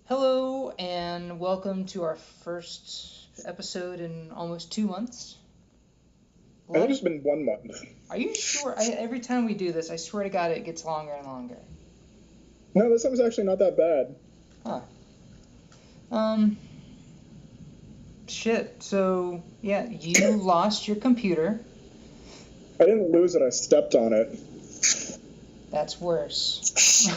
Hello and welcome to our first episode in almost 2 months. I think What? it's been 1 month. Are you sure? Every time we do this, I swear to God, it gets longer and longer. No, this one's actually not that bad. Huh. Um. Shit. So yeah, you lost your computer. I didn't lose it, I stepped on it. That's worse.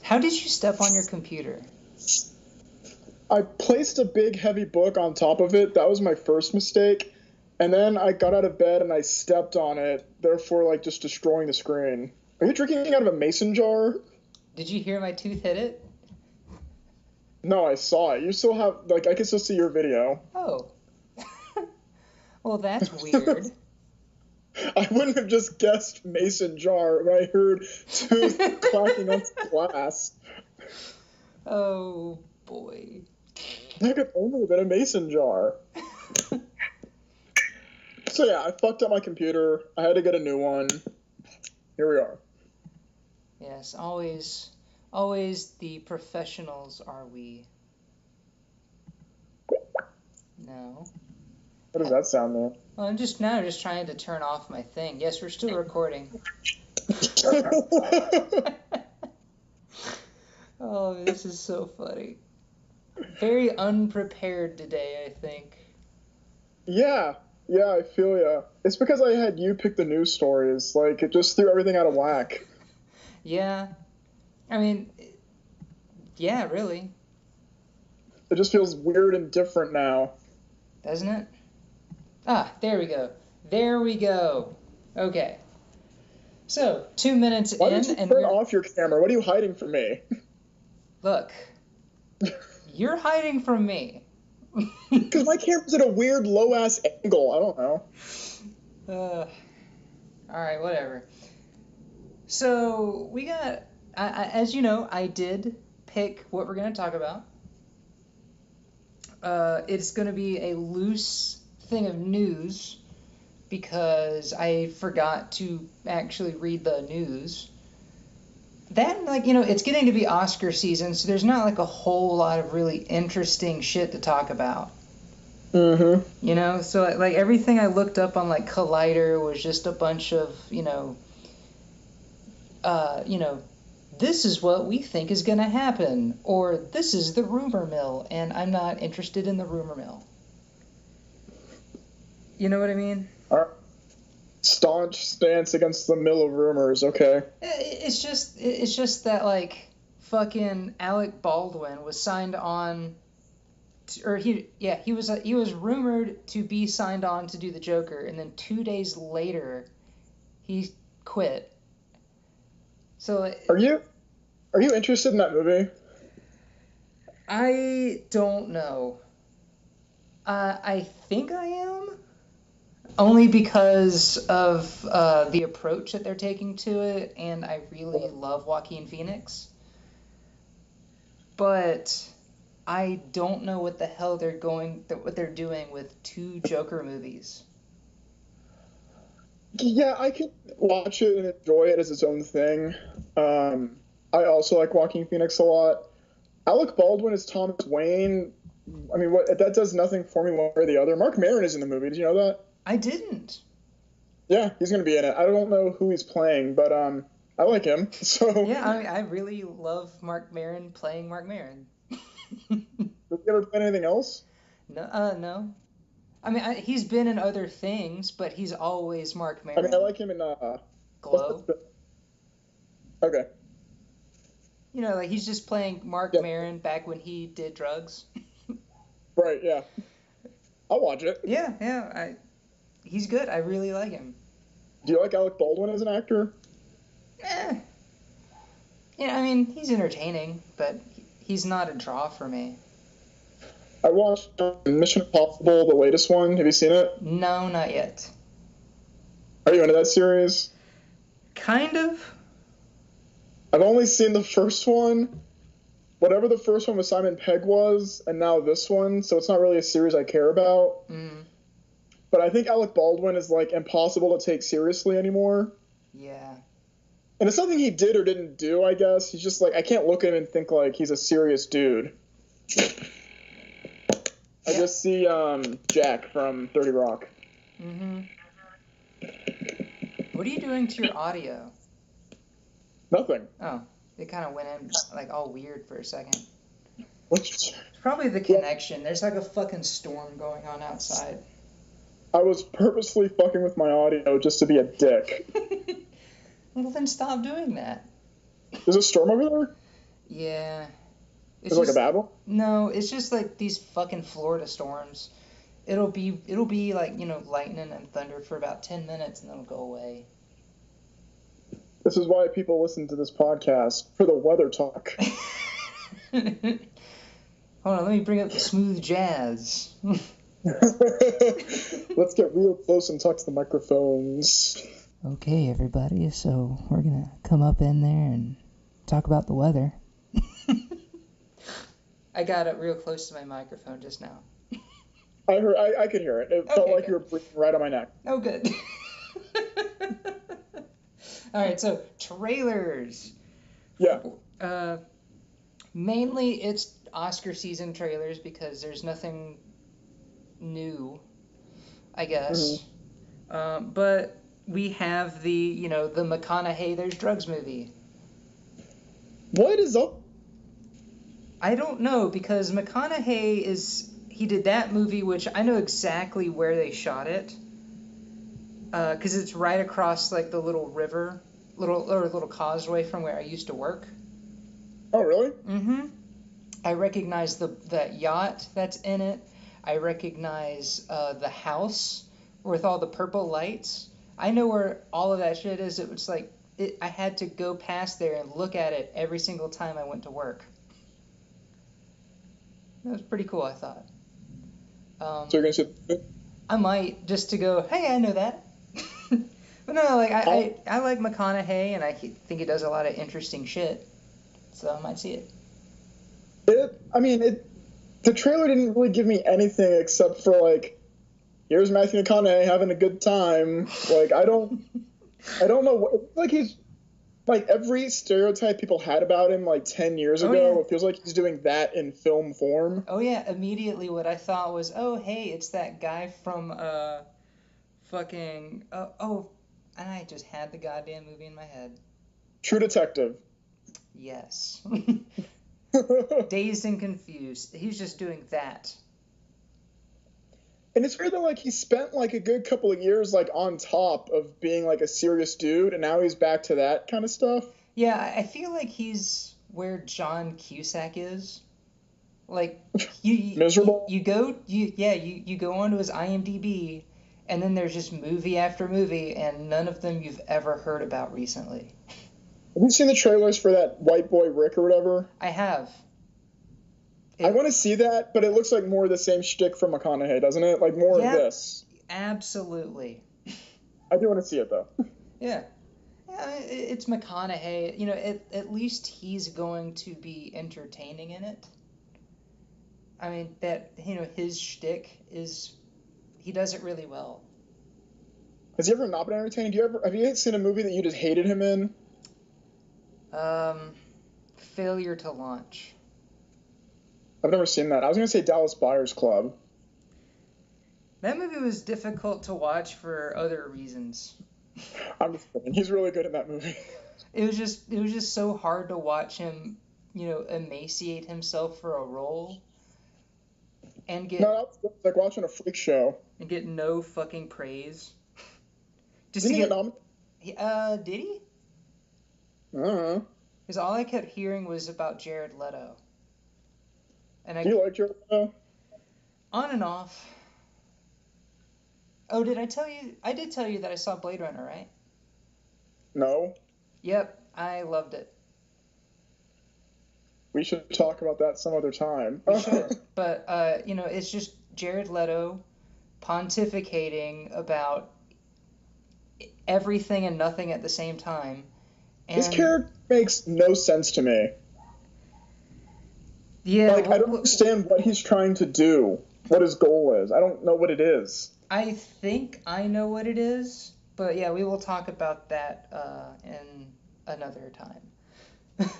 How did you step on your computer? I placed a big heavy book on top of it. That was my first mistake. And then I got out of bed and I stepped on it, therefore like just destroying the screen. Are you drinking out of a mason jar? Did you hear my tooth hit it? No, I saw it. You still have I can still see your video. Oh. Well, that's weird. I wouldn't have just guessed mason jar when I heard tooth clacking on glass. Oh boy. That could only have been a mason jar. So yeah, I fucked up my computer. I had to get a new one. Here we are. Yes, always the professionals are we. No. What does that sound like? Well, I'm just trying to turn off my thing. Yes, we're still recording. Oh, this is so funny. Very unprepared today, I think. Yeah, I feel ya. It's because I had you pick the news stories. Like, it just threw everything out of whack. Yeah. I mean, yeah, really. It just feels weird and different now. Doesn't it? Ah, there we go. There we go. Okay. So, 2 minutes Why in, did you and turn off your camera? What are you hiding from me? look, you're hiding from me. Because my camera's at a weird low-ass angle. I don't know. All right, whatever. So, we got, as you know, I did pick what we're going to talk about. It's going to be a loose thing of news because I forgot to actually read the news. That, it's getting to be Oscar season, so there's not a whole lot of really interesting shit to talk about. Mm-hmm. So everything I looked up on Collider was just a bunch of, this is what we think is going to happen, or this is the rumor mill, and I'm not interested in the rumor mill. You know what I mean? Staunch stance against the mill of rumors, okay. It's just that, fucking Alec Baldwin was signed on, he was rumored to be signed on to do the Joker, and then 2 days later, he quit. So Are you interested in that movie? I don't know. I think I am. Only because of the approach that they're taking to it, and I really love Joaquin Phoenix. But I don't know what the hell what they're doing with 2 Joker movies. Yeah, I can watch it and enjoy it as its own thing. I also like Joaquin Phoenix a lot. Alec Baldwin as Thomas Wayne. I mean, that does nothing for me one way or the other. Mark Maron is in the movie. Did you know that? I didn't. Yeah, he's going to be in it. I don't know who he's playing, but I like him. So yeah, I really love Mark Maron playing Mark Maron. Did you ever play anything else? No. I mean, he's been in other things, but he's always Mark Maron. I mean, I like him in Glow. Okay. He's just playing Mark Maron back when he did drugs. Right. Yeah. I'll watch it. Yeah. He's good. I really like him. Do you like Alec Baldwin as an actor? I mean, he's entertaining, but he's not a draw for me. I watched Mission Impossible, the latest one. Have you seen it? No, not yet. Are you into that series? Kind of. I've only seen the first one. Whatever the first one with Simon Pegg was, and now this one, so it's not really a series I care about. But I think Alec Baldwin is impossible to take seriously anymore. Yeah. And it's something he did or didn't do, I guess. He's just like, I can't look at him and think like he's a serious dude. I just see Jack from 30 Rock. Mm-hmm. What are you doing to your audio? Nothing. Oh, it kind of went in like all weird for a second. What's... It's probably the connection. There's like a fucking storm going on outside. I was purposefully fucking with my audio just to be a dick. Well, then stop doing that. There's a storm over there? Yeah. Is it like a bad one? No, it's just like these fucking Florida storms. It'll be like, lightning and thunder for about 10 minutes and then it'll go away. This is why people listen to this podcast, for the weather talk. Hold on, let me bring up the smooth jazz. Let's get real close and talk to the microphones. Okay, everybody, so we're gonna come up in there and talk about the weather. I got it real close to my microphone just now. I could hear it. It felt like you were breathing right on my neck. Oh, good. All right, so trailers. Yeah. Mainly it's Oscar season trailers because there's nothing new, I guess. Mm-hmm. But we have the McConaughey There's Drugs movie. What is up? I don't know, because McConaughey he did that movie, which I know exactly where they shot it. Because it's right across like the little river, little causeway from where I used to work. Oh, really? Mm-hmm. I recognize that yacht that's in it. I recognize the house with all the purple lights. I know where all of that shit is. It was like I had to go past there and look at it every single time I went to work. That was pretty cool, I thought. So you're gonna say? I might, just to go, hey, I know that. But no, like I like McConaughey, and I think he does a lot of interesting shit. So I might see it. The trailer didn't really give me anything except for like, here's Matthew McConaughey having a good time. Like I don't know what, like he's like every stereotype people had about him like 10 years ago. Yeah. It feels like he's doing that in film form. Oh yeah, immediately what I thought was, oh hey, it's that guy from and I just had the goddamn movie in my head. True Detective. Yes. Dazed and Confused. He's just doing that. And it's weird that like he spent like a good couple of years like on top of being like a serious dude, and now he's back to that kind of stuff. Yeah, I feel like he's where John Cusack is. Like miserable. You go onto his IMDb, and then there's just movie after movie, and none of them you've ever heard about recently. Have you seen the trailers for that White Boy Rick or whatever? I have. I want to see that, but it looks like more of the same shtick from McConaughey, doesn't it? Like more of this. Absolutely. I do want to see it, though. Yeah. It's McConaughey. At least he's going to be entertaining in it. I mean, that, his shtick is, he does it really well. Has he ever not been entertaining? Have you seen a movie that you just hated him in? Failure to Launch. I've never seen that. I was going to say Dallas Buyers Club. That movie was difficult to watch for other reasons. I'm just kidding. He's really good in that movie. It was just so hard to watch him, emaciate himself for a role. And get... No, that's like watching a freak show. And get no fucking praise. Didn't he get nominated? Did he? I don't know. Because all I kept hearing was about Jared Leto. And Do you like Jared Leto? On and off. Oh, did I tell you? I did tell you that I saw Blade Runner, right? No. Yep, I loved it. We should talk about that some other time. We should. But, it's just Jared Leto pontificating about everything and nothing at the same time. And his character makes no sense to me. Yeah. Like, I don't understand what he's trying to do, what his goal is. I don't know what it is. I think I know what it is, but yeah, we will talk about that in another time.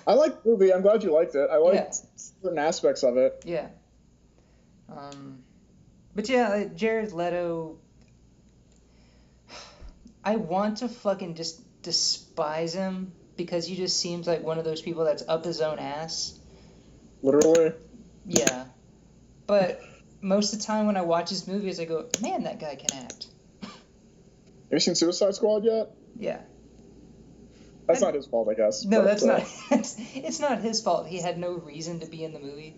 I like the movie. I'm glad you liked it. I liked Yeah. certain aspects of it. Yeah. But yeah, like, Jared Leto, I want to fucking just despise him because he just seems like one of those people that's up his own ass. Literally. Yeah. But most of the time when I watch his movies, I go, man, that guy can act. Have you seen Suicide Squad yet? Yeah. That's not his fault, I guess. No, but, that's not. It's not his fault. He had no reason to be in the movie.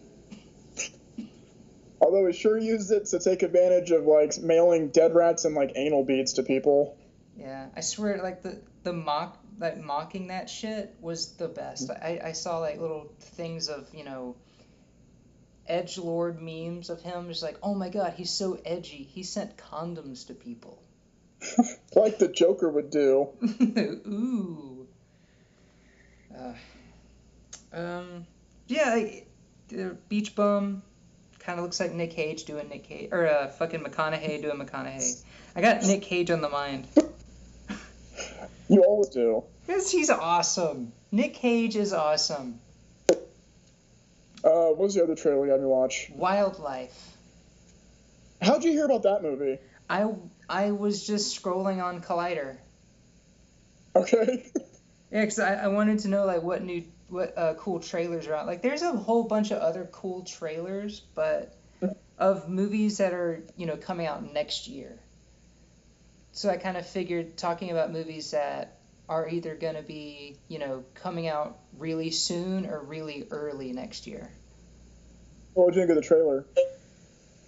Although he sure used it to take advantage of like mailing dead rats and like anal beads to people. Yeah, I swear, like the mocking that shit was the best. I saw like little things of edgelord memes of him, just like, oh my god, he's so edgy. He sent condoms to people. Like the Joker would do. Ooh. Yeah, like, Beach Bum kind of looks like Nick Cage doing Nick Cage, or fucking McConaughey doing McConaughey. I got Nick Cage on the mind. You always do. Because he's awesome. Nick Cage is awesome. What was the other trailer you had me watch? Wildlife. How'd you hear about that movie? I was just scrolling on Collider. Okay. Yeah, because I wanted to know like what cool trailers are out. Like there's a whole bunch of other cool trailers, but of movies that are coming out next year. So I kind of figured talking about movies that are either going to be coming out really soon or really early next year. What would you think of the trailer?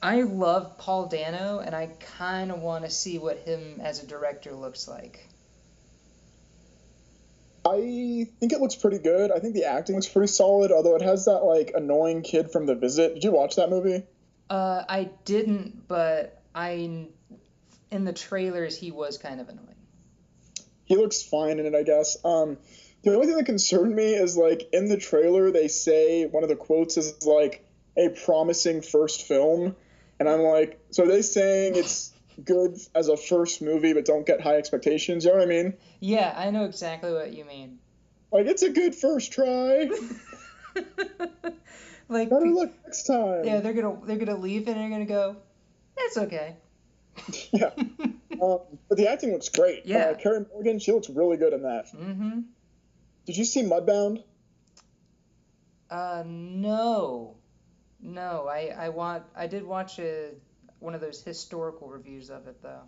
I love Paul Dano, and I kind of want to see what him as a director looks like. I think it looks pretty good. I think the acting looks pretty solid, although it has that like annoying kid from The Visit. Did you watch that movie? I didn't, but in the trailers he was kind of annoying. He looks fine in it, I guess. The only thing that concerned me is like in the trailer they say one of the quotes is like a promising first film, and I'm like, so are they saying it's good as a first movie but don't get high expectations? You know what I mean? Yeah, I know exactly what you mean. Like, it's a good first try. Like, better luck next time. Yeah, they're gonna leave and they're gonna go, that's okay. Yeah. But the acting looks great. Yeah. Carey Mulligan, she looks really good in that. Mm-hmm. Did you see Mudbound? No. I did watch one of those historical reviews of it though.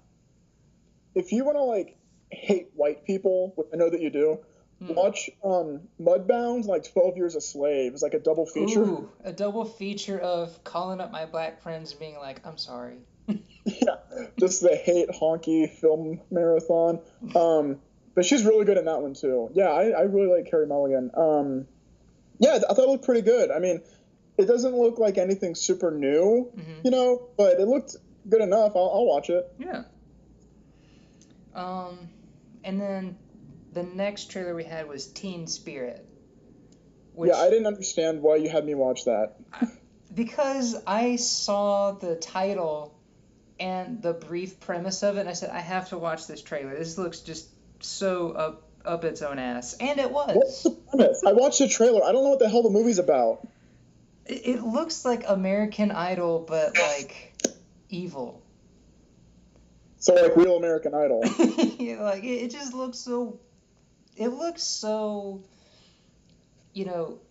If you want to like hate white people, which I know that you do, watch Mudbound, like 12 Years a Slave. It's like a double feature. Ooh, a double feature of calling up my black friends and being like, I'm sorry. Yeah, just the hate honky film marathon. But she's really good in that one too. Yeah, I really like Carey Mulligan. Yeah, I thought it looked pretty good. I mean, it doesn't look like anything super new, but it looked good enough. I'll watch it. Yeah. And then the next trailer we had was Teen Spirit. Yeah, I didn't understand why you had me watch that. Because I saw the title and the brief premise of it, and I said, I have to watch this trailer. This looks just so up its own ass. And it was. What's the premise? I watched the trailer. I don't know what the hell the movie's about. It looks like American Idol, but like evil. So like real American Idol. Yeah, like it just looks so. It looks so.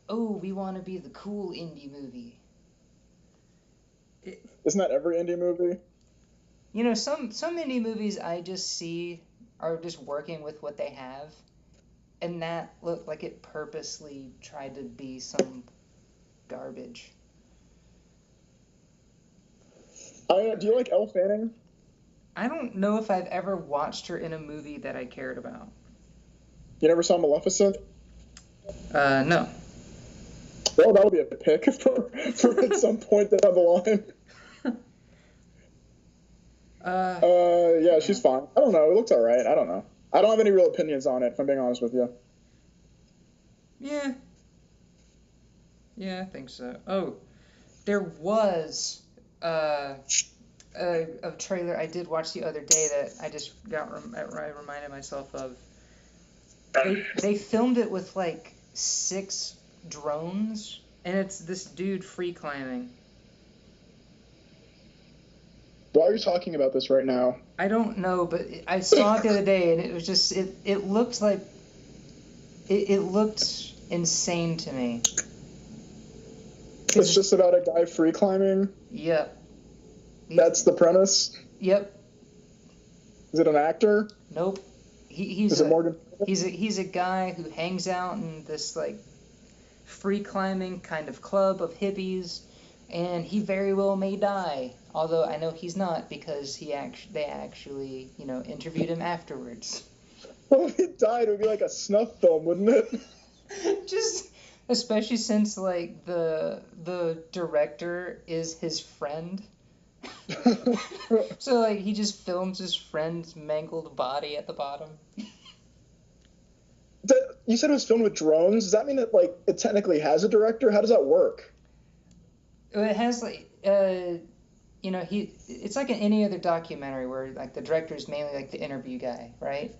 Oh, we want to be the cool indie movie. Isn't that every indie movie? Some indie movies I just see are just working with what they have, and that looked like it purposely tried to be some garbage. Do you like Elle Fanning? I don't know if I've ever watched her in a movie that I cared about. You never saw Maleficent? No. Well, that'll be a pick for at some point down the line. Yeah, she's fine. I don't know. It looks all right. I don't know. I don't have any real opinions on it, if I'm being honest with you. Yeah. Yeah, I think so. Oh, there was a trailer I did watch the other day that I just I reminded myself of. They filmed it with like 6 drones, and it's this dude free climbing. Why are you talking about this right now? I don't know, but I saw it the other day, and it was just it looked like it looked insane to me. It's just about a guy free climbing. Yep. That's the premise. Yep. Is it an actor? Nope. Is it Morgan? He's a guy who hangs out in this like free climbing kind of club of hippies, and he very well may die. Although I know he's not, because they actually interviewed him afterwards. Well, if he died, it would be like a snuff film, wouldn't it? Just especially since like the director is his friend. So like he just films his friend's mangled body at the bottom. You said it was filmed with drones. Does that mean that like it technically has a director? How does that work? It has like it's like in any other documentary where like the director is mainly like the interview guy, right?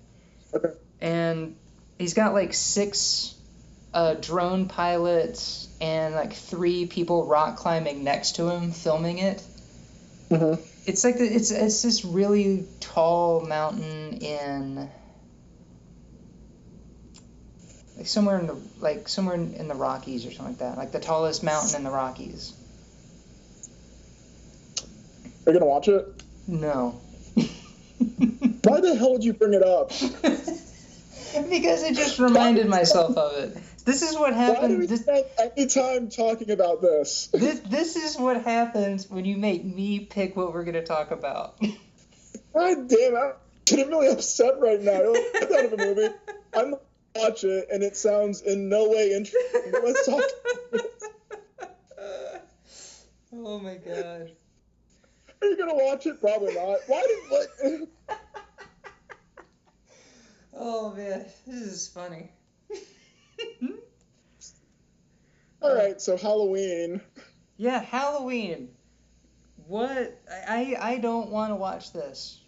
Okay. And he's got like 6 drone pilots and like 3 people rock climbing next to him filming it. Mm-hmm. It's like it's this really tall mountain in like somewhere in the Rockies or something like that. Like the tallest mountain in the Rockies. Are you gonna watch it? No. Why the hell would you bring it up? Because it just reminded myself of it. This is what happens. Why do we spend any time talking about this? This is what happens when you make me pick what we're going to talk about. God damn, I'm getting really upset right now. It's out of a movie. I'm going to watch it, and it sounds in no way interesting. Let's talk. Oh my god. Are you going to watch it? Probably not. What? Oh man, this is funny. All right, so Halloween. Yeah, Halloween. What? I don't want to watch this.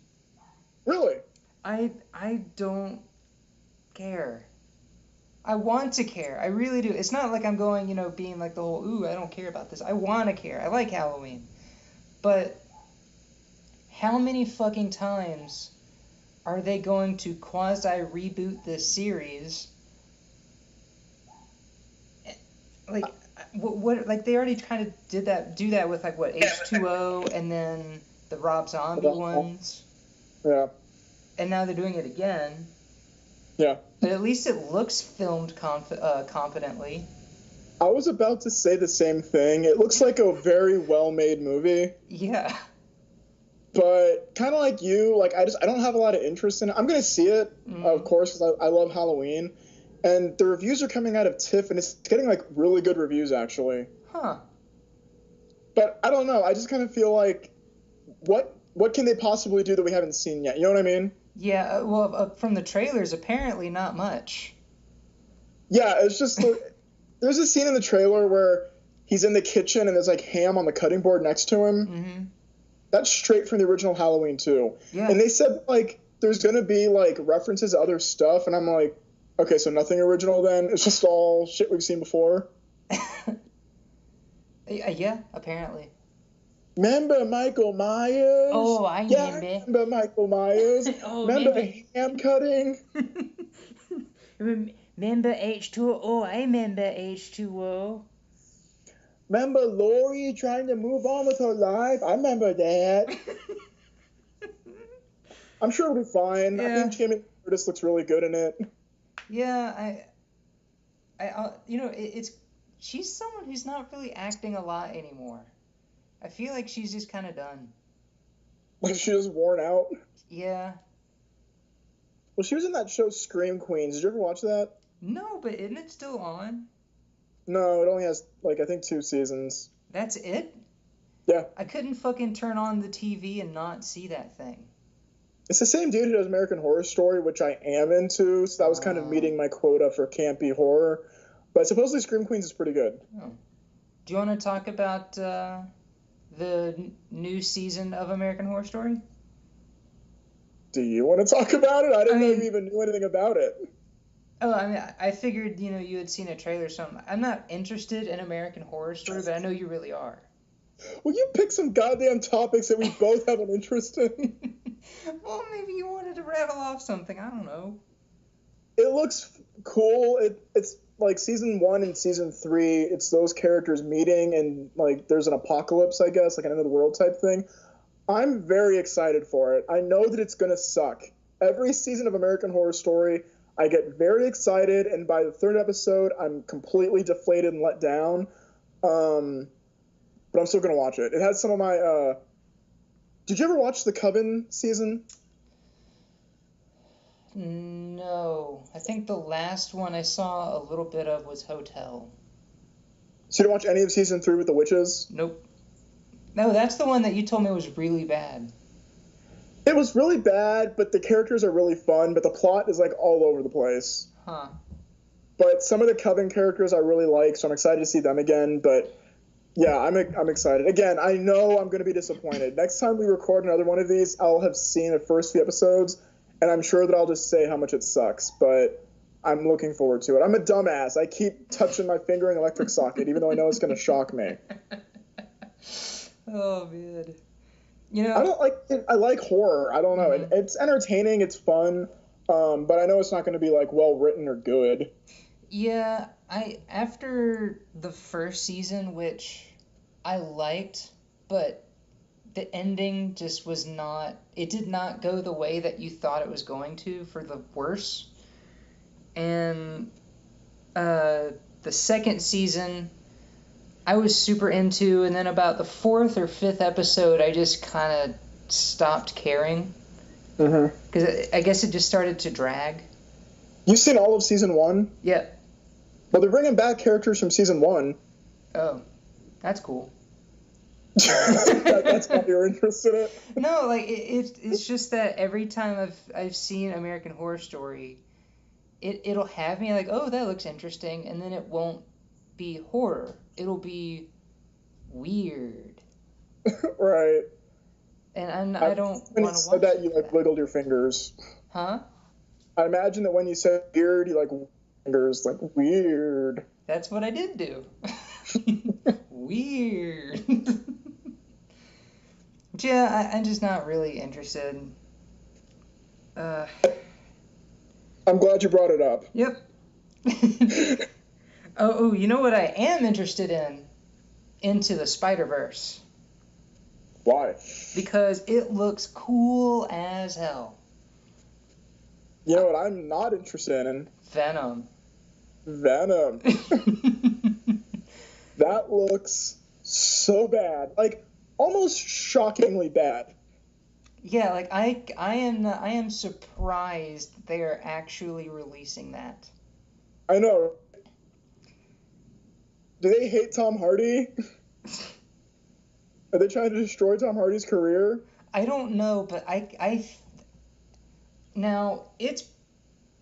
Really? I don't care. I want to care. I really do. It's not like I'm going, being like the whole, ooh, I don't care about this. I want to care. I like Halloween. But how many fucking times are they going to quasi-reboot this series? Like, what? Like, they already kind of do that with, like, what, H2O and then the Rob Zombie ones? Yeah. And now they're doing it again. Yeah. But at least it looks filmed competently. I was about to say the same thing. It looks like a very well-made movie. Yeah. But kind of like you, like I don't have a lot of interest in it. I'm gonna see it, of course, because I love Halloween, and the reviews are coming out of TIFF, and it's getting like really good reviews actually. Huh. But I don't know. I just kind of feel like, what can they possibly do that we haven't seen yet? You know what I mean? Yeah. Well, from the trailers, apparently not much. Yeah, it's just there's a scene in the trailer where he's in the kitchen and there's like ham on the cutting board next to him. Mm-hmm. That's straight from the original Halloween too. Yeah. And they said like there's gonna be like references to other stuff, and I'm like, okay, so nothing original then. It's just all shit we've seen before. Yeah, apparently. Remember Michael Myers? Oh, I remember Michael Myers. Oh, remember ham cutting? Remember H2O? I remember H2O. Remember Lori trying to move on with her life? I remember that. I'm sure it'll be fine. Yeah. I think Jamie Curtis looks really good in it. Yeah, it's she's someone who's not really acting a lot anymore. I feel like she's just kind of done. Like she was worn out. Yeah. Well, she was in that show Scream Queens. Did you ever watch that? No, but isn't it still on? No, it only has like I think 2 seasons. That's it? Yeah. I couldn't fucking turn on the TV and not see that thing. It's the same dude who does American Horror Story, which I am into, so that was kind of meeting my quota for campy horror. But supposedly Scream Queens is pretty good. Oh. Do you want to talk about the new season of American Horror Story? Do you want to talk about it? I didn't know you even knew anything about it. Oh, I mean, I figured, you had seen a trailer or something. I'm not interested in American Horror Story, but I know you really are. Will you pick some goddamn topics that we both have an interest in? Well, maybe you wanted to rattle off something. I don't know. It looks cool. It's like season 1 and season 3. It's those characters meeting and like there's an apocalypse, I guess, like an end of the world type thing. I'm very excited for it. I know that it's gonna suck. Every season of American Horror Story, I get very excited, and by the third episode, I'm completely deflated and let down. Um, but I'm still gonna watch it. It has some of my. Did you ever watch the Coven season? No. I think the last one I saw a little bit of was Hotel. So you didn't watch any of season 3 with the witches? Nope. No, that's the one that you told me was really bad. It was really bad, but the characters are really fun, but the plot is like all over the place. Huh. But some of the Coven characters I really like, so I'm excited to see them again. But yeah, I'm excited. Again, I know I'm going to be disappointed. Next time we record another one of these, I'll have seen the first few episodes, and I'm sure that I'll just say how much it sucks. But I'm looking forward to it. I'm a dumbass. I keep touching my finger in the electric socket, even though I know it's going to shock me. Oh, man. I don't like it. I like horror. I don't know. Mhm. It's entertaining. It's fun. But I know it's not going to be like well written or good. Yeah, after the first season, which I liked, but the ending just was not, it did not go the way that you thought it was going to, for the worse. And the second season I was super into, and then about the fourth or fifth episode I just kind of stopped caring Mm-hmm. because I guess it just started to drag. You've seen all of season 1? Yep. Well, they're bringing back characters from season 1. Oh, that's cool. That's why you're interested in it. No, like it's just that every time I've seen American Horror Story, it'll have me like, oh, that looks interesting, and then it won't be horror. It'll be weird, Right. and I don't When you want to said watch that, you like that. wiggled your fingers. Huh? I imagine that when you said weird, you like fingers like weird. That's what I did do. Weird. But yeah, I'm just not really interested. Uh, I'm glad you brought it up. yep. Oh, you know what I am interested in? Into the Spider-Verse. Why? Because it looks cool as hell. You know what I'm not interested in? Venom. Venom. That looks so bad. Like, almost shockingly bad. Yeah, like I am surprised they are actually releasing that. I know. Do they hate Tom Hardy? Are they trying to destroy Tom Hardy's career? I don't know, but now it's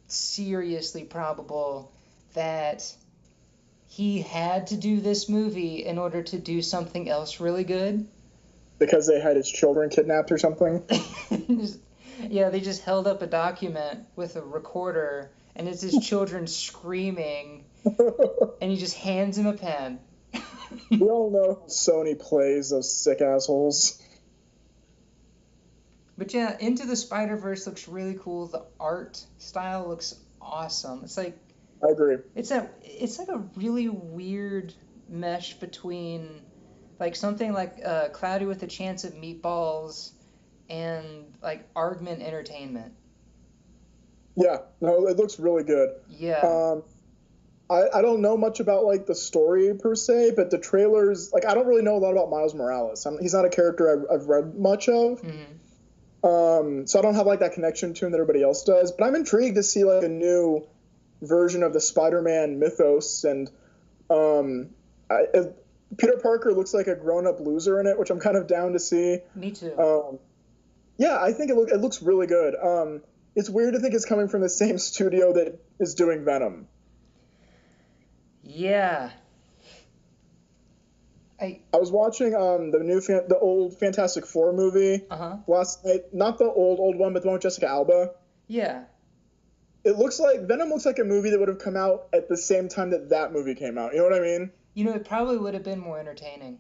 seriously probable that he had to do this movie in order to do something else really good. Because they had his children kidnapped or something? Yeah, they just held up a document with a recorder, and it's his children screaming, and he just hands him a pen. We all know how Sony plays those sick assholes. But yeah, Into the Spider-Verse looks really cool. The art style looks awesome. It's like I agree. it's like a really weird mesh between like something like Cloudy with a Chance of Meatballs and like Argument Entertainment. Yeah, no, it looks really good. Yeah. I don't know much about like the story per se, but the trailers, like I don't really know a lot about Miles Morales. He's not a character I've read much of. So I don't have like that connection to him that everybody else does. But I'm intrigued to see like a new version of the Spider-Man mythos, and Peter Parker looks like a grown-up loser in it, which I'm kind of down to see. Me too. Yeah, I think it looks really good. It's weird to think it's coming from the same studio that is doing Venom. Yeah. I was watching the old Fantastic Four movie Uh-huh. last night. Not the old one, but the one with Jessica Alba. Yeah. it looks like Venom looks like a movie that would have come out at the same time that movie came out. You know what I mean? It probably would have been more entertaining.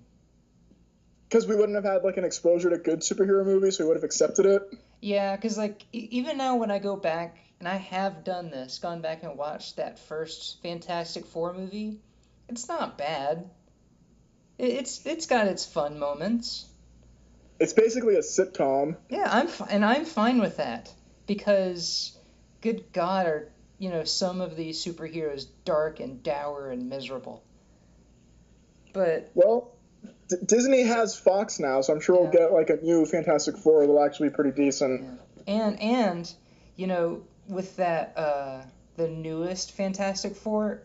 Because we wouldn't have had like an exposure to good superhero movies, so we would have accepted it. Yeah, because like even now when I go back, and I have done this, gone back and watched that first Fantastic Four movie, it's not bad. It's got its fun moments. It's basically a sitcom. Yeah, I'm fine with that because, good God, are some of these superheroes dark and dour and miserable. But well, Disney has Fox now, so I'm sure we'll get like a new Fantastic Four that'll actually be pretty decent. Yeah. And with that the newest Fantastic Four,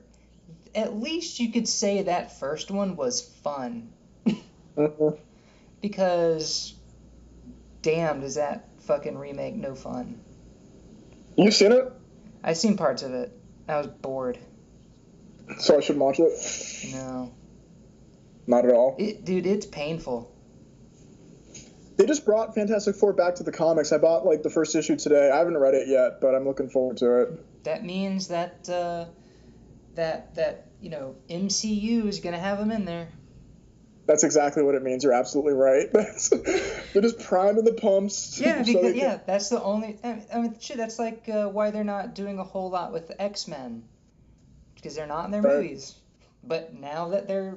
at least you could say that first one was fun. Mm-hmm. Because damn, does that fucking remake no fun. You seen it? I've seen parts of it. I was bored. So I should watch it? No. Not at all. Dude, it's painful. They just brought Fantastic Four back to the comics. I bought like the first issue today. I haven't read it yet, but I'm looking forward to it. That means that MCU is gonna have them in there. That's exactly what it means. You're absolutely right. They're just priming the pumps. Yeah, because that's the only. I mean, shit. That's like why they're not doing a whole lot with the X-Men, because they're not in their movies. But now that they're,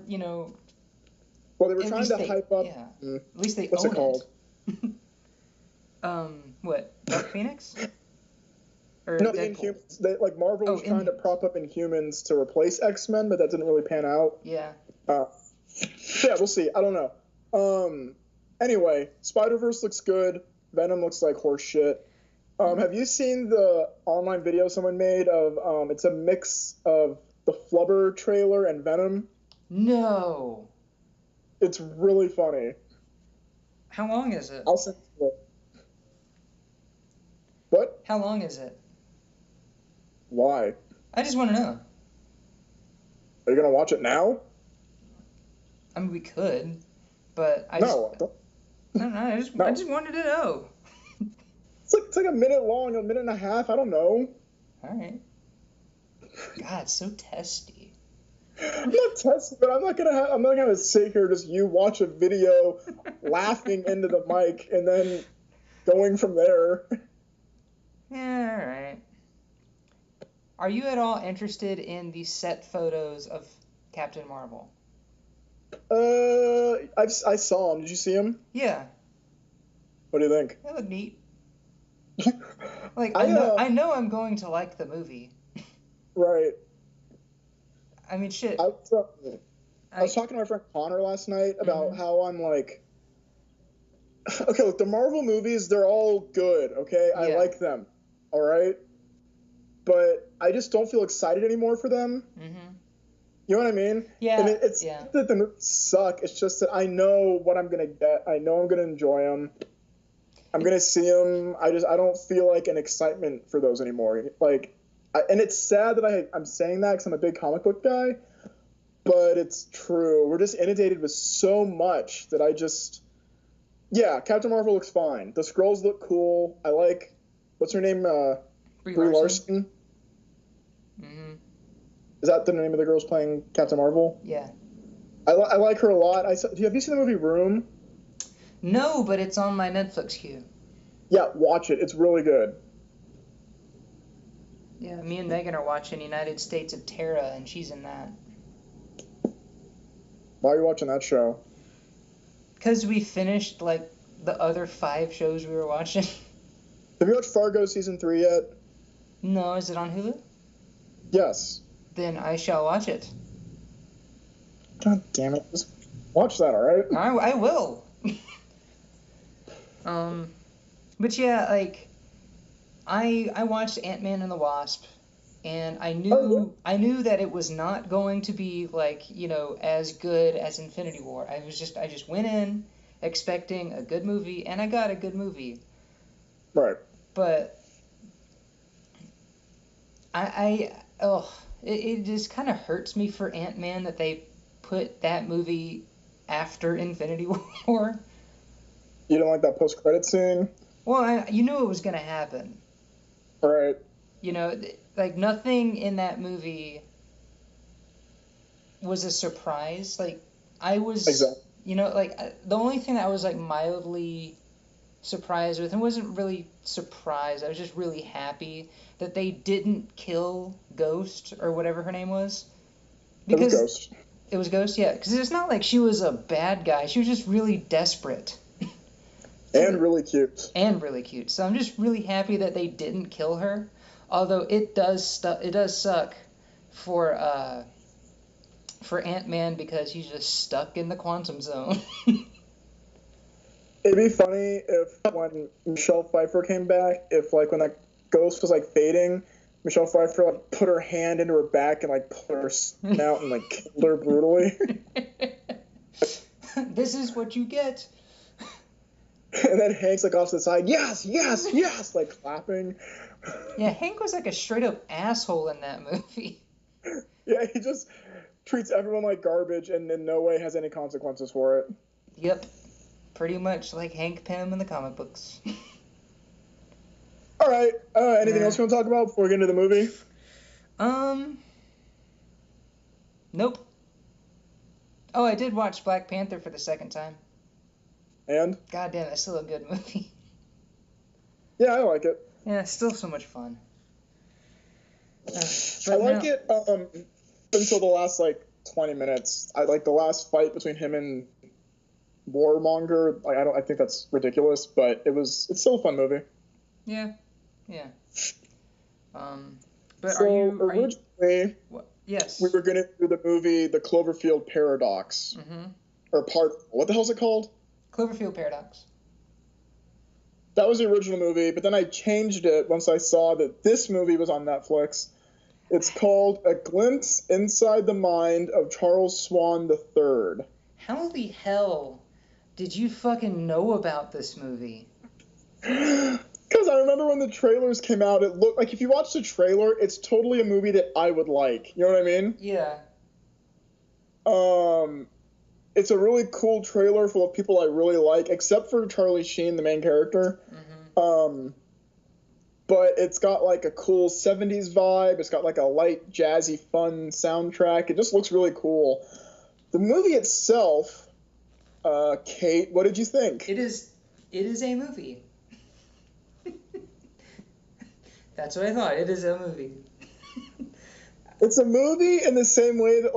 well, they were trying to hype up. Yeah. At least they what's own it called? What? Dark Phoenix? Or no, Deadpool? the Inhumans. Like Marvel was trying to prop up Inhumans to replace X-Men, but that didn't really pan out. Yeah. Yeah, we'll see. I don't know. Anyway, Spider-Verse looks good. Venom looks like horse shit. Have you seen the online video someone made of, it's a mix of the Flubber trailer and Venom? No. It's really funny. How long is it? I'll send it. What? How long is it? Why? I just want to know. Are you going to watch it now? I mean, we could, but I just wanted to know. It's like a minute long, a minute and a half. I don't know. All right. God, so testy. I'm not testing, but I'm not gonna sit here just you watch a video, laughing into the mic, and then going from there. Yeah, all right. Are you at all interested in the set photos of Captain Marvel? I saw him. Did you see him? Yeah. What do you think? They look neat. Like I know I'm going to like the movie. Right. I mean, shit. I was talking to my friend Connor last night about how I'm like, okay, look, the Marvel movies, they're all good, okay? I like them, all right? But I just don't feel excited anymore for them. Mm-hmm. You know what I mean? Yeah. And it's not that the movies suck. It's just that I know what I'm going to get. I know I'm going to enjoy them. I'm going to see them. I don't feel like an excitement for those anymore. Like, and it's sad that I'm saying that because I'm a big comic book guy, but it's true. We're just inundated with so much that Captain Marvel looks fine. The Skrulls look cool. I like, what's her name? Brie Larson. Mm-hmm. Is that the name of the girls playing Captain Marvel? Yeah. I like her a lot. Have you seen the movie Room? No, but it's on my Netflix queue. Yeah, watch it. It's really good. Yeah, me and Megan are watching United States of Terra, and she's in that. Why are you watching that show? Because we finished, like, the other 5 shows we were watching. Have you watched Fargo Season 3 yet? No, is it on Hulu? Yes. Then I shall watch it. God damn it. Just watch that, alright? I will. But yeah, like, I watched Ant-Man and the Wasp, and I knew that it was not going to be, like, as good as Infinity War. I just went in expecting a good movie, and I got a good movie. Right. But it just kind of hurts me for Ant-Man that they put that movie after Infinity War. You don't like that post-credit scene? Well, you knew it was going to happen. Right. like nothing in that movie was a surprise. Like I was, Exactly. the only thing that I was like mildly surprised with, and wasn't really surprised, I was just really happy that they didn't kill Ghost or whatever her name was. It was Because Ghost. it was Ghost, yeah. Because it's not like she was a bad guy. She was just really desperate. And really cute. And really cute. So I'm just really happy that they didn't kill her. Although it does suck for Ant-Man because he's just stuck in the quantum zone. It'd be funny if when Michelle Pfeiffer came back, if like when that ghost was like fading, Michelle Pfeiffer like put her hand into her back and like pulled her snout and like killed her brutally. This is what you get. And then Hank's like off to the side, yes, yes, yes, like clapping. Yeah, Hank was like a straight up asshole in that movie. Yeah, he just treats everyone like garbage and in no way has any consequences for it. Yep. Pretty much like Hank Pym in the comic books. All right. Anything else you want to talk about before we get into the movie? Nope. Oh, I did watch Black Panther for the second time. And? God damn, that's still a good movie. Yeah, I like it. Yeah, it's still so much fun. I like it until the last, 20 minutes. I like the last fight between him and Warmonger. I think that's ridiculous, but it's still a fun movie. Yeah. But so originally, yes, we were gonna do the movie The Cloverfield Paradox, or what the hell's it called? Cloverfield Paradox. That was the original movie, but then I changed it once I saw that this movie was on Netflix. It's called A Glimpse Inside the Mind of Charles Swan III. How the hell did you fucking know about this movie? Because I remember when the trailers came out, it looked like if you watch the trailer, it's totally a movie that I would like. You know what I mean? Yeah. It's a really cool trailer full of people I really like, except for Charlie Sheen, the main character. But it's got a cool 70s vibe. It's got a light, jazzy, fun soundtrack. It just looks really cool. The movie itself, Kate, what did you think? It is a movie. That's what I thought. It is a movie. It's a movie in the same way that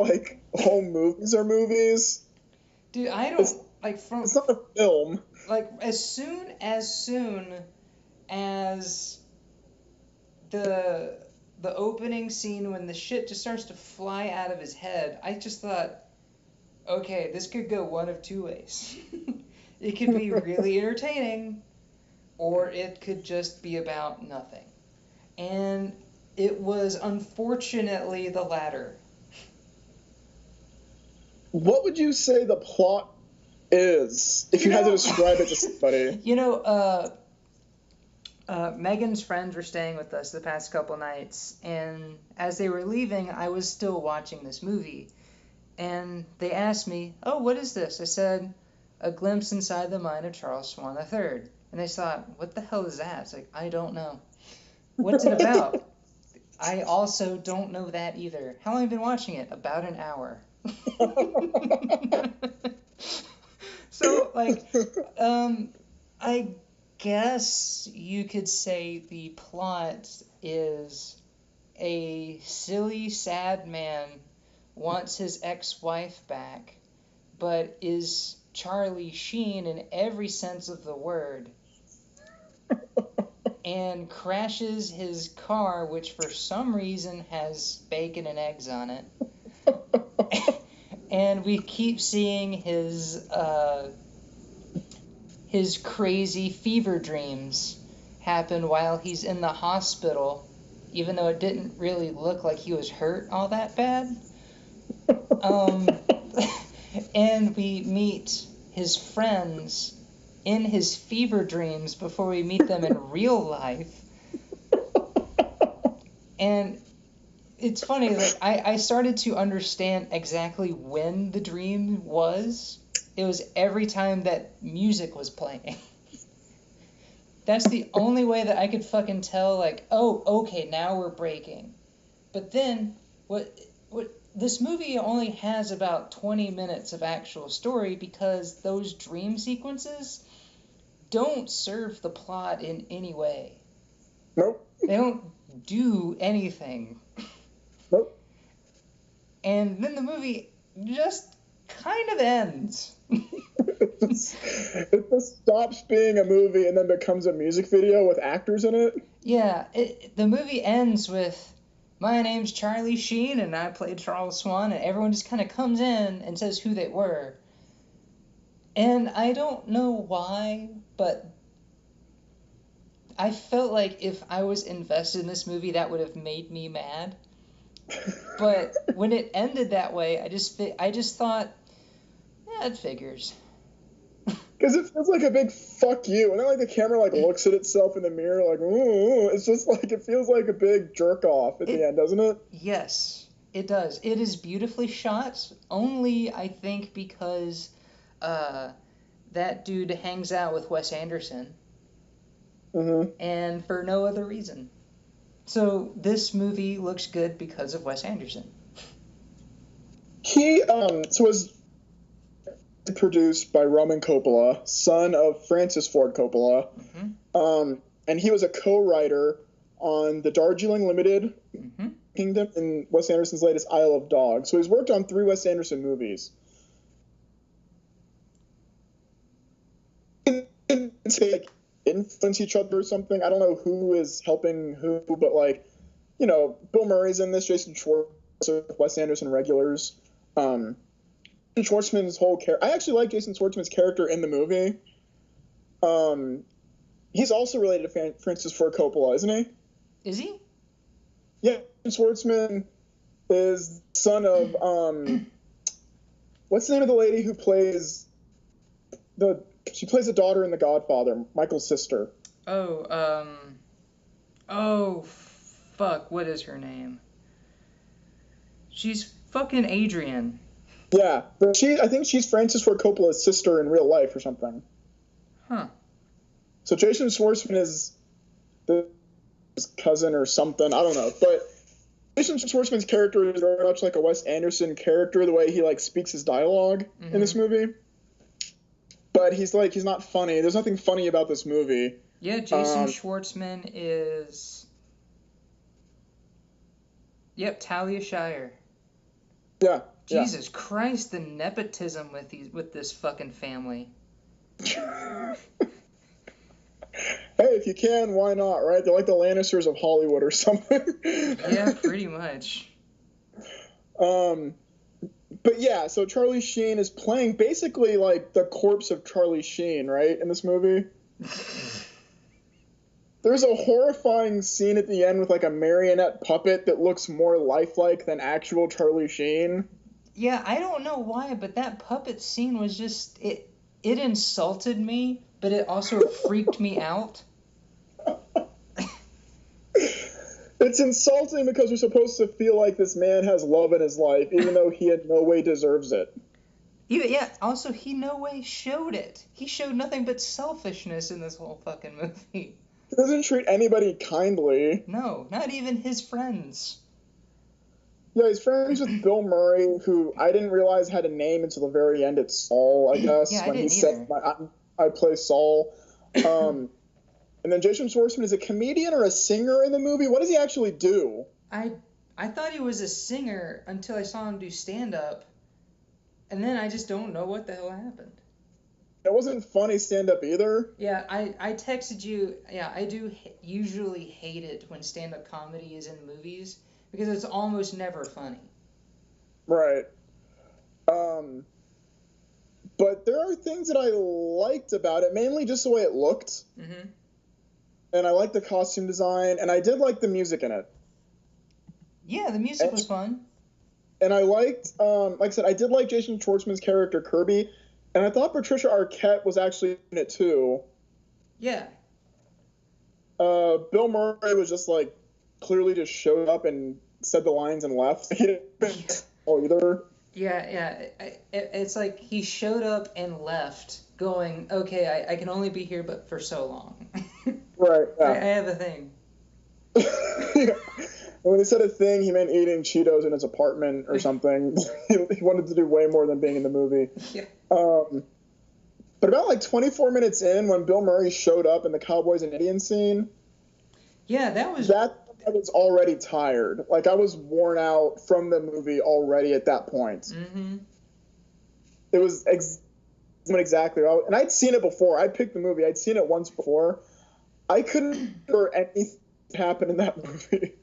home movies are movies. Dude, I don't it's not a film. As soon as the opening scene when the shit just starts to fly out of his head, I just thought, okay, this could go one of two ways. It could be really entertaining, or it could just be about nothing. And it was unfortunately the latter. What would you say the plot is if you had to describe it to somebody? Megan's friends were staying with us the past couple nights, and as they were leaving, I was still watching this movie. And they asked me, "Oh, what is this?" I said, "A Glimpse Inside the Mind of Charles Swan III." And they thought, "What the hell is that?" It's like, I don't know. What's it about? I also don't know that either. How long have you been watching it? About an hour. So, I guess you could say the plot is a silly, sad man wants his ex-wife back, but is Charlie Sheen in every sense of the word, and crashes his car, which for some reason has bacon and eggs on it. And we keep seeing his crazy fever dreams happen while he's in the hospital, even though it didn't really look like he was hurt all that bad. And we meet his friends in his fever dreams before we meet them in real life. And it's funny, I started to understand exactly when the dream was. It was every time that music was playing. That's the only way that I could fucking tell, like, oh, okay, now we're breaking. But then, what this movie only has about 20 minutes of actual story because those dream sequences don't serve the plot in any way. Nope. They don't do anything. Nope. And then the movie just kind of ends. It just stops being a movie and then becomes a music video with actors in it. Yeah, the movie ends with, my name's Charlie Sheen and I played Charles Swan, and everyone just kind of comes in and says who they were. And I don't know why, but I felt like if I was invested in this movie, that would have made me mad. But when it ended that way, I just thought, yeah, it figures. Because it feels like a big fuck you, and then like the camera like looks at itself in the mirror like, ooh, it's just like it feels like a big jerk off at the end, doesn't it? Yes, it does. It is beautifully shot, only I think because that dude hangs out with Wes Anderson, and for no other reason. So this movie looks good because of Wes Anderson. He was produced by Roman Coppola, son of Francis Ford Coppola, and he was a co-writer on the Darjeeling Limited Kingdom and Wes Anderson's latest Isle of Dogs. So he's worked on 3 Wes Anderson movies. Say like influence each other or something. I don't know who is helping who, but like, you know, Bill Murray's in this, Jason Schwartzman, Wes Anderson regulars. Schwartzman's whole character. I actually like Jason Schwartzman's character in the movie. He's also related to Francis Ford Coppola, isn't he? Is he? Yeah, Schwartzman is son of what's the name of the lady who plays she plays a daughter in The Godfather, Michael's sister. Oh, fuck, what is her name? She's fucking Adrian. Yeah, but I think she's Francis Ford Coppola's sister in real life or something. Huh. So Jason Schwartzman is his cousin or something. I don't know, but Jason Schwartzman's character is very much like a Wes Anderson character, the way he like speaks his dialogue in this movie. But he's not funny. There's nothing funny about this movie. Yeah, Jason Schwartzman is. Yep, Talia Shire. Yeah. Jesus Christ, the nepotism with this fucking family. Hey, if you can, why not, right? They're like the Lannisters of Hollywood or something. Yeah, pretty much. But yeah, so Charlie Sheen is playing basically like the corpse of Charlie Sheen, right, in this movie? There's a horrifying scene at the end with like a marionette puppet that looks more lifelike than actual Charlie Sheen. Yeah, I don't know why, but that puppet scene was just it insulted me, but it also freaked me out. It's insulting because you're supposed to feel like this man has love in his life, even though he in no way deserves it. Yeah, also, he no way showed it. He showed nothing but selfishness in this whole fucking movie. He doesn't treat anybody kindly. No, not even his friends. Yeah, he's friends with Bill Murray, who I didn't realize had a name until the very end. It's Saul, I guess. Yeah, when I didn't he said, I play Saul. And then Jason Schwartzman is a comedian or a singer in the movie. What does he actually do? I thought he was a singer until I saw him do stand-up, and then I just don't know what the hell happened. It wasn't funny stand-up either. Yeah, I texted you. Yeah, I do usually hate it when stand-up comedy is in movies because it's almost never funny. Right. But there are things that I liked about it, mainly just the way it looked. Mm-hmm. And I liked the costume design, and I did like the music in it. Yeah, the music was fun. And I liked, like I said, I did like Jason Schwartzman's character, Kirby, and I thought Patricia Arquette was actually in it, too. Yeah. Bill Murray was just, like, clearly just showed up and said the lines and left. He didn't either. Yeah. It's like he showed up and left, going, okay, I can only be here but for so long. Right. I Yeah. have a thing. When he said a thing, he meant eating Cheetos in his apartment or something. He wanted to do way more than being in the movie. Yeah. But about like 24 minutes in, when Bill Murray showed up in the Cowboys and Indians scene, Yeah, that was. I was already tired. Like, I was worn out from the movie already at that point. Mm-hmm. It was exactly. And I'd seen it before. I picked the movie. I'd seen it once before. I couldn't remember anything happened in that movie.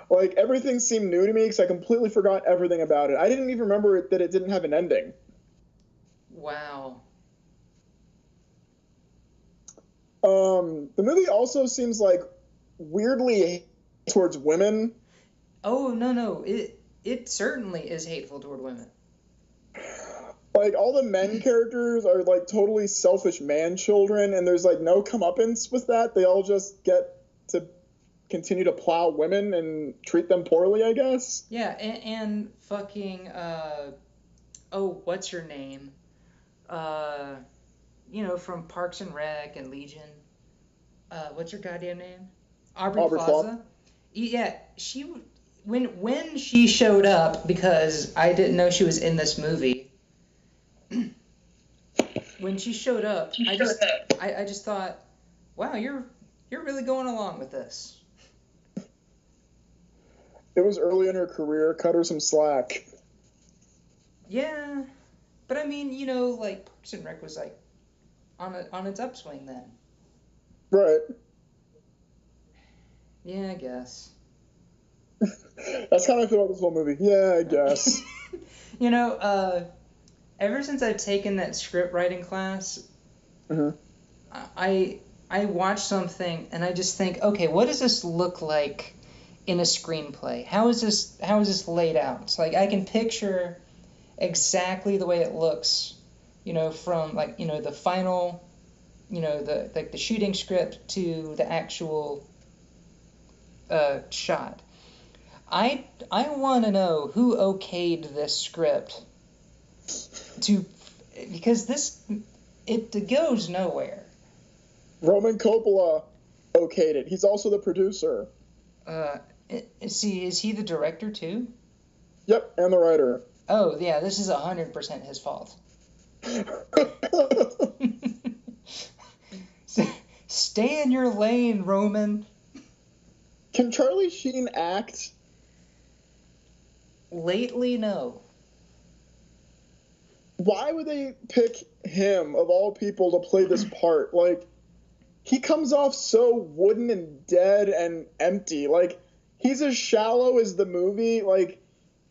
Like, everything seemed new to me because I completely forgot everything about it. I didn't even remember that it didn't have an ending. Wow. The movie also seems like weirdly towards women. Oh, no. It certainly is hateful toward women. Like, all the men characters are like totally selfish man children, and there's like no comeuppance with that. They all just get to continue to plow women and treat them poorly, I guess. Yeah, and fucking oh, what's her name? From Parks and Rec and Legion. What's her goddamn name? Aubrey Plaza. Yeah, when she showed up, because I didn't know she was in this movie. When she showed up, I just thought, wow, you're really going along with this. It was early in her career. Cut her some slack. Yeah, but I mean, like Parks and Rec was like on its upswing then. Right. Yeah, I guess. That's how I feel about this whole movie. Yeah, I guess. Ever since I've taken that script writing class, Mm-hmm. I watch something and I just think, okay, what does this look like in a screenplay? How is this laid out? It's like I can picture exactly the way it looks, from like, the final, the shooting script to the actual shot. I want to know who okayed this script because it goes nowhere. Roman Coppola okayed it. He's also the producer. Is he the director too? Yep, and the writer. Oh yeah, this is 100% his fault. Stay in your lane, Roman. Can Charlie Sheen act? Lately, no. Why would they pick him, of all people, to play this part? Like, he comes off so wooden and dead and empty. Like, he's as shallow as the movie. Like,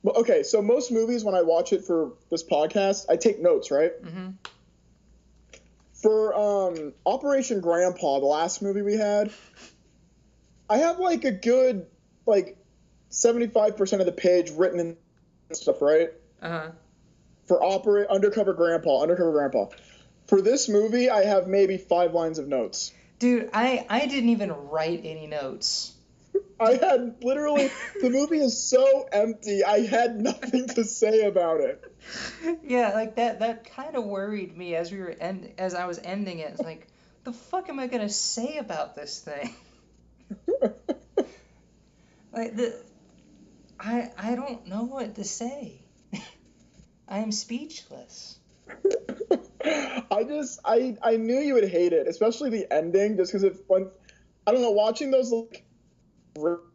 okay, so most movies, when I watch it for this podcast, I take notes, right? Mm-hmm. For Operation Grandpa, the last movie we had, I have like a good 75% of the page written in stuff, right? Uh-huh. For Undercover Grandpa. For this movie, I have maybe 5 lines of notes. Dude, I didn't even write any notes. I had literally, the movie is so empty, I had nothing to say about it. Yeah, like that kind of worried me as I was ending it. It's like, the fuck am I gonna say about this thing? I don't know what to say. I am speechless. I knew you would hate it, especially the ending, just because I don't know, watching those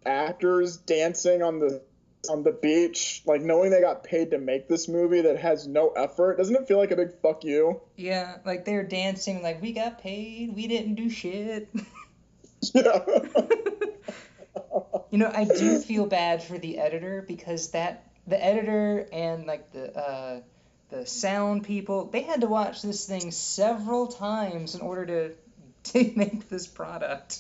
actors dancing on the beach, like knowing they got paid to make this movie that has no effort, doesn't it feel like a big fuck you? Yeah, like they're dancing like, we got paid, we didn't do shit. Yeah. I do feel bad for the editor because the editor and like the sound people, they had to watch this thing several times in order to make this product.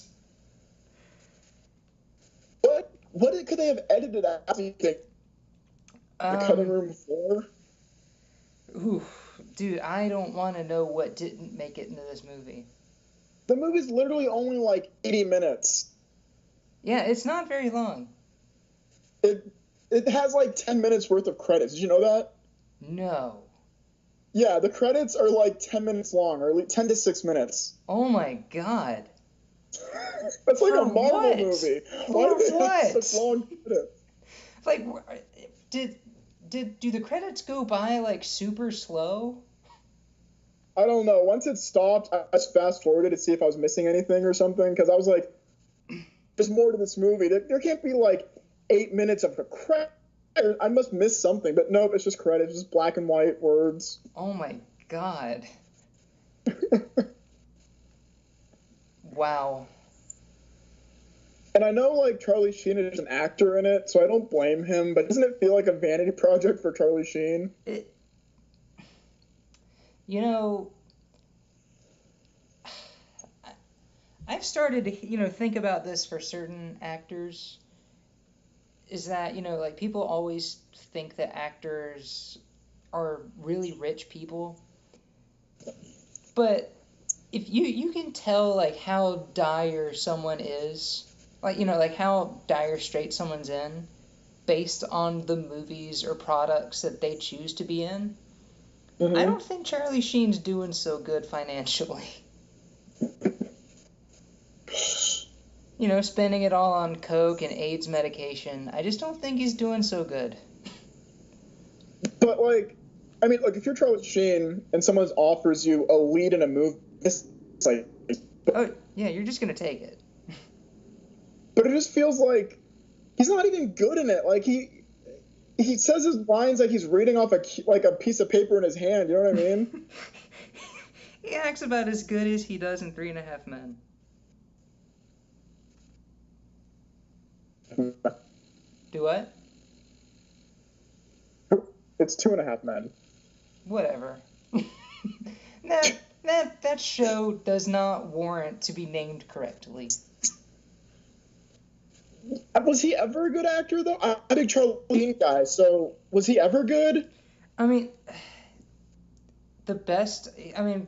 What could they have edited out? The cutting room floor? Ooh, dude, I don't want to know what didn't make it into this movie. The movie's literally only like 80 minutes. Yeah, it's not very long. It has like 10 minutes worth of credits. Did you know that? No. Yeah, the credits are like 10 minutes long, or 10 to 6 minutes. Oh my god. That's like For a Marvel what? movie. Why For do they have what? such long credits? Like, do the credits go by like super slow? I don't know. Once it stopped, I just fast forwarded to see if I was missing anything or something because I was like, "There's more to this movie. There can't be like 8 minutes of the credits. I must miss something." But nope, it's just credits, just black and white words. Oh my god! Wow. And I know like Charlie Sheen is an actor in it, so I don't blame him. But doesn't it feel like a vanity project for Charlie Sheen? You know, I've started to think about this for certain actors. Is that like people always think that actors are really rich people, but if you can tell like how dire someone is, like how dire straight someone's in based on the movies or products that they choose to be in. I don't think Charlie Sheen's doing so good financially. Spending it all on coke and AIDS medication. I just don't think he's doing so good. But like, I mean, look, if you're Charlie Sheen and someone offers you a lead in a movie, it's like, oh yeah, you're just gonna take it. But it just feels like he's not even good in it. Like he says his lines like he's reading off a piece of paper in his hand. You know what I mean? He acts about as good as he does in 3.5 Men. Do what? It's 2.5 Men. Whatever. That show does not warrant to be named correctly. Was he ever a good actor though? I'm a big Charlie Sheen guy, so was he ever good? I mean, the best. I mean,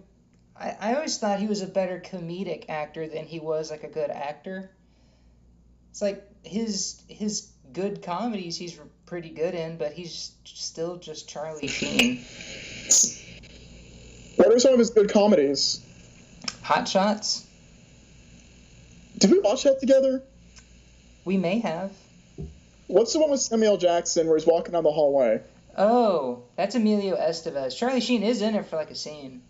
I always thought he was a better comedic actor than he was like a good actor. It's like his good comedies he's pretty good in, but he's still just Charlie Sheen. What are some of his good comedies? Hot Shots. Did we watch that together? We may have. What's the one with Samuel Jackson where he's walking down the hallway? Oh, that's Emilio Estevez. Charlie Sheen is in it for like a scene.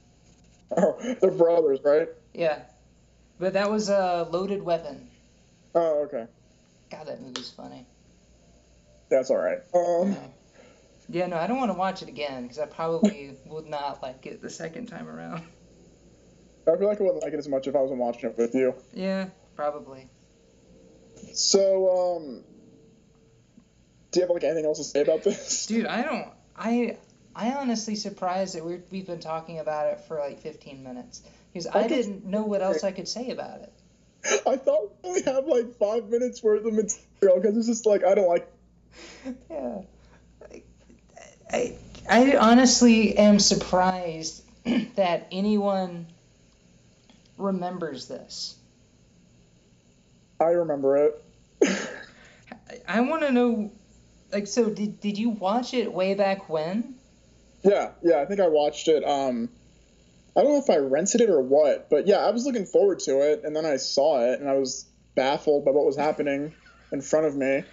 Oh, they're brothers, right? Yeah. But that was a Loaded Weapon. Oh, okay. God, that movie's funny. That's all right. Yeah, no, I don't want to watch it again because I probably would not like it the second time around. I feel like I wouldn't like it as much if I wasn't watching it with you. Yeah, probably. So, do you have like anything else to say about this? Dude, I don't. I honestly surprised that we've been talking about it for like 15 minutes because I didn't know what else I could say about it. I thought we only have like 5 minutes worth of material because it's just like I don't like. Yeah. I honestly am surprised that anyone remembers this. I remember it. I want to know, like, so did you watch it way back when? Yeah, I think I watched it. I don't know if I rented it or what, but yeah, I was looking forward to it, and then I saw it, and I was baffled by what was happening in front of me.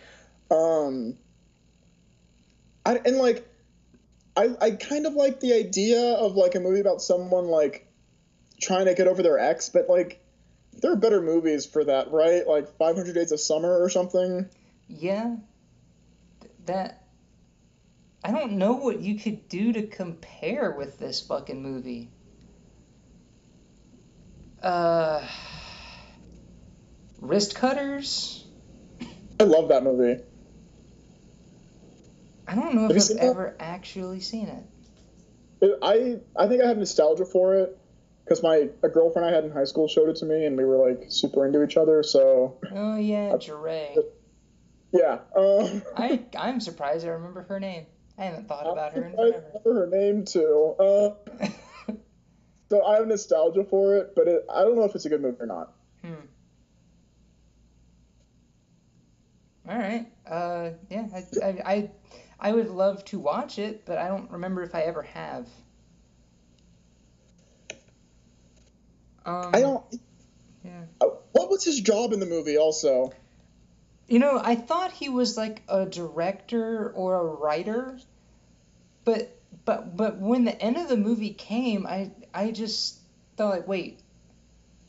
I kind of like the idea of like a movie about someone like trying to get over their ex, but like there are better movies for that, right? Like 500 Days of Summer or something. Yeah. That I don't know what you could do to compare with this fucking movie. Wrist Cutters? I love that movie. I don't know if I've ever actually seen it. I think I have nostalgia for it because a girlfriend I had in high school showed it to me, and we were like super into each other. So. Oh yeah, Jeray. Yeah. I'm surprised I remember her name. I haven't thought about her in forever. I remember her name too. So I have nostalgia for it, but I don't know if it's a good movie or not. All right. Yeah. I would love to watch it, but I don't remember if I ever have. I don't. Yeah. What What was his job in the movie also? You know, I thought he was like a director or a writer, but but when the end of the movie came, I just thought like, wait,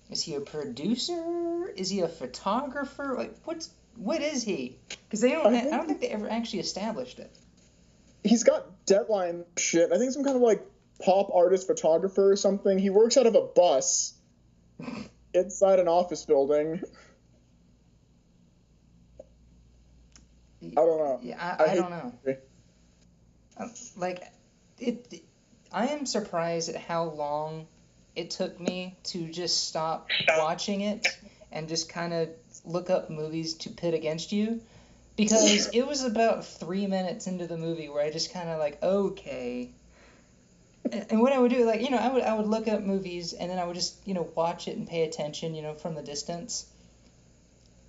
is he a producer? Is he a photographer? Like, what is he? Because I don't think they ever actually established it. He's got deadline shit. I think some kind of like pop artist photographer or something. He works out of a bus inside an office building. I don't know. Yeah, I don't know. Like, I am surprised at how long it took me to just stop watching it and just kind of look up movies to pit against you, because it was about 3 minutes into the movie where I just kind of like, okay. And what I would do, like, you know, I would look up movies and then I would just, you know, watch it and pay attention, you know, from the distance.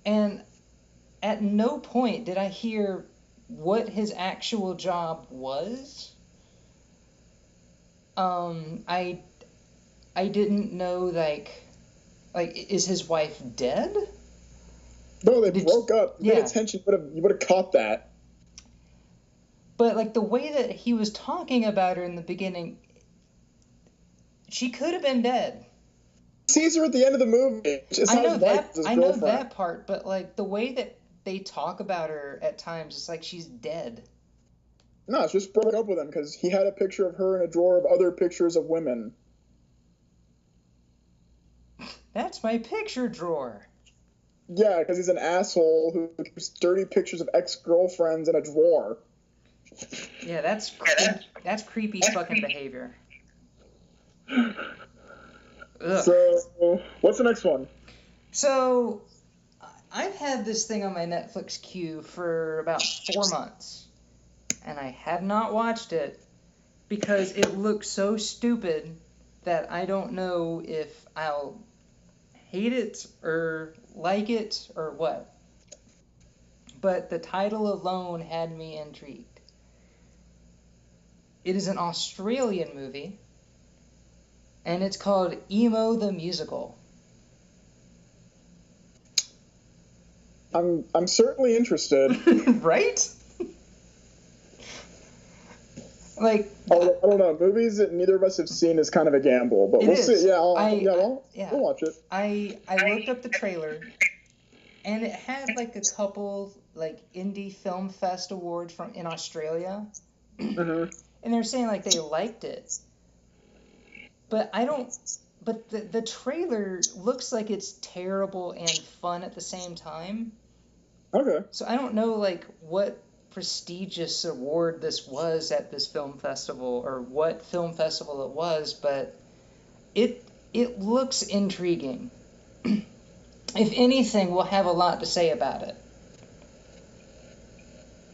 And at no point did I hear what his actual job was. I didn't know, like, is his wife dead? No, they broke up. Pay attention, you would have caught that. But like the way that he was talking about her in the beginning, she could have been dead. He sees her at the end of the movie. I know that part, but like the way that they talk about her at times, it's like she's dead. No, it's just broke up with him because he had a picture of her in a drawer of other pictures of women. That's my picture drawer. Yeah, because he's an asshole who keeps dirty pictures of ex-girlfriends in a drawer. Yeah, that's creepy fucking behavior. Ugh. So, what's the next one? So, I've had this thing on my Netflix queue for about 4 months, and I have not watched it because it looks so stupid that I don't know if I'll hate it or like it or what. But the title alone had me intrigued. It is an Australian movie, and it's called Emo the Musical. I'm certainly interested. Right? Like, I don't know. Movies that neither of us have seen is kind of a gamble, but we'll see. Yeah, we'll watch it. I looked up the trailer, and it had like a couple like indie film fest awards in Australia, Mm-hmm. and they're saying like they liked it, but I don't. But the trailer looks like it's terrible and fun at the same time. Okay. So I don't know like what prestigious award this was at this film festival or what film festival it was, but it looks intriguing. If anything, we'll have a lot to say about it.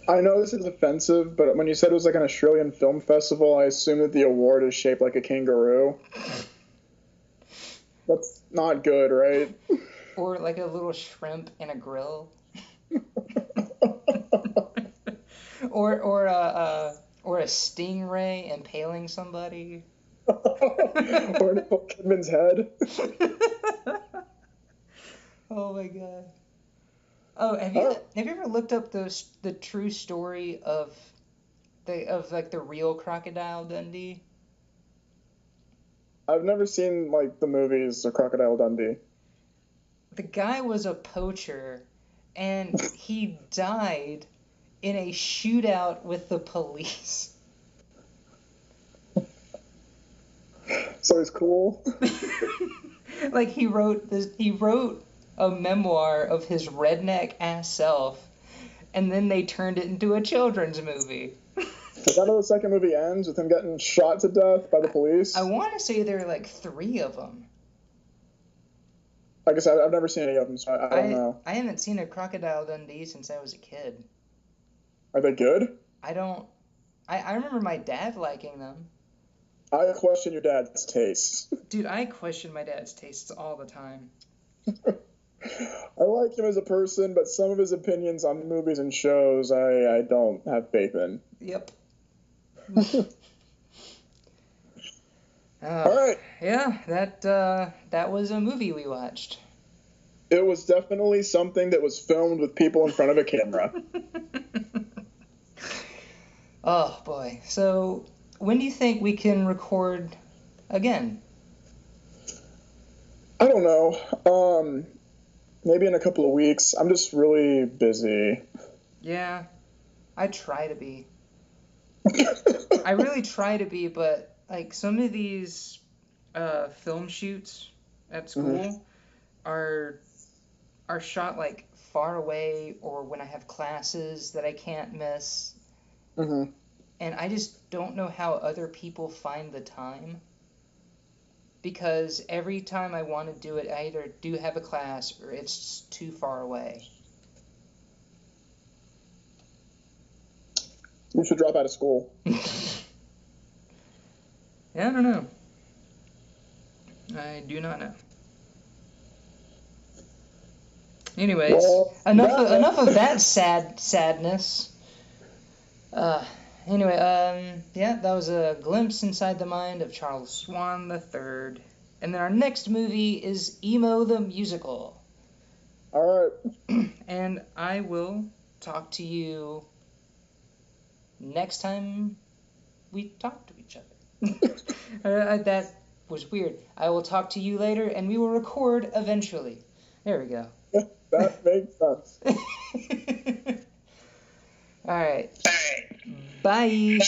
I know this is offensive, but when you said it was like an Australian film festival, I assume that the award is shaped like a kangaroo. That's not good, right? Or like a little shrimp in a grill. or a stingray impaling somebody. Or Nicole Kidman's head. Oh my god. Oh, have you ever looked up the true story of the real Crocodile Dundee? I've never seen like the movies of Crocodile Dundee. The guy was a poacher, and he died in a shootout with the police. So he's cool. Like he wrote a memoir of his redneck ass self, and then they turned it into a children's movie. Is that how the second movie ends, with him getting shot to death by the police? I want to say there are like 3 of them. Like I said, I've never seen any of them, so I don't know. I haven't seen a Crocodile Dundee since I was a kid. Are they good? I remember my dad liking them. I question your dad's tastes. Dude, I question my dad's tastes all the time. I like him as a person, but some of his opinions on movies and shows I don't have faith in. Yep. All right. Yeah, that was a movie we watched. It was definitely something that was filmed with people in front of a camera. Oh boy. So when do you think we can record again? I don't know. Maybe in a couple of weeks. I'm just really busy. Yeah, I try to be. I really try to be, but like some of these film shoots at school are shot like far away or when I have classes that I can't miss. Mm-hmm. And I just don't know how other people find the time. Because every time I want to do it, I either do have a class or it's too far away. You should drop out of school. Yeah, I don't know. I do not know. Anyways, Well, enough of that sadness. Anyway, yeah, that was a glimpse inside the mind of Charles Swan III. And then our next movie is Emo the Musical. All right. And I will talk to you next time we talk to each other. That was weird. I will talk to you later, and we will record eventually. There we go. That makes sense. All right. Bye.